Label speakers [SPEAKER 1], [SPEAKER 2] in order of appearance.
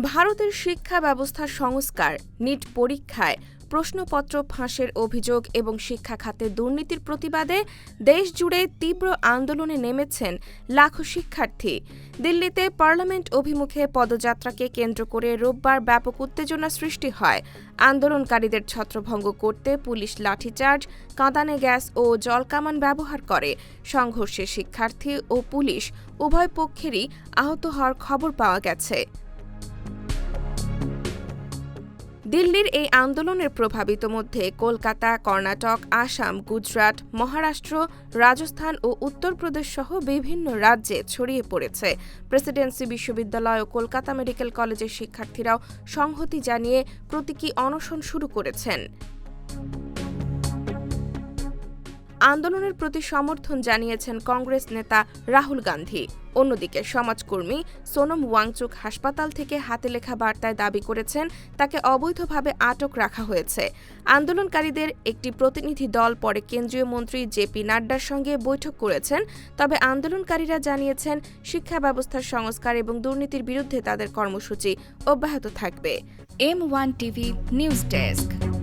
[SPEAKER 1] ভারতের শিক্ষা ব্যবস্থার সংস্কার, নিট পরীক্ষায় প্রশ্নপত্র ফাঁসের অভিযোগ এবং শিক্ষা খাতে দুর্নীতির প্রতিবাদে দেশজুড়ে তীব্র আন্দোলনে নেমেছেন লাখো শিক্ষার্থী। দিল্লিতে পার্লামেন্ট অভিমুখে পদযাত্রাকে কেন্দ্র করে রোববার ব্যাপক উত্তেজনা সৃষ্টি হয়। আন্দোলনকারীদের ছত্রভঙ্গ করতে পুলিশ লাঠিচার্জ, কাঁদানে গ্যাস ও জলকামান ব্যবহার করে। সংঘর্ষে শিক্ষার্থী ও পুলিশ উভয় পক্ষেরই আহত হওয়ার খবর পাওয়া গেছে। দিল্লির এই আন্দোলনের প্রভাবিত মধ্যে কলকাতা, কর্ণাটক, আসাম, গুজরাট, মহারাষ্ট্র, রাজস্থান ও উত্তরপ্রদেশ সহ বিভিন্ন রাজ্যে ছড়িয়ে পড়েছে। প্রেসিডেন্সি বিশ্ববিদ্যালয় ও কলকাতা মেডিকেল কলেজের শিক্ষার্থীরাও সংহতি জানিয়ে প্রতীকী অনশন শুরু করেছেন। আন্দোলনের প্রতি সমর্থন জানিয়েছেন কংগ্রেস নেতা রাহুল গান্ধী। অন্যদিকে সমাজকর্মী সোনম ওয়াংচুক হাসপাতাল থেকে হাতে লেখা বার্তায় দাবি করেছেন তাকে অবৈধভাবে আটক রাখা হয়েছে। আন্দোলনকারীদের একটি প্রতিনিধি দল পরে কেন্দ্রীয় মন্ত্রী জেপি নাড্ডার সঙ্গে বৈঠক করেছেন। তবে আন্দোলনকারীরা জানিয়েছেন শিক্ষা ব্যবস্থার সংস্কার এবং দুর্নীতির বিরুদ্ধে তাদের কর্মসূচি অব্যাহত থাকবে।
[SPEAKER 2] M1 TV news desk.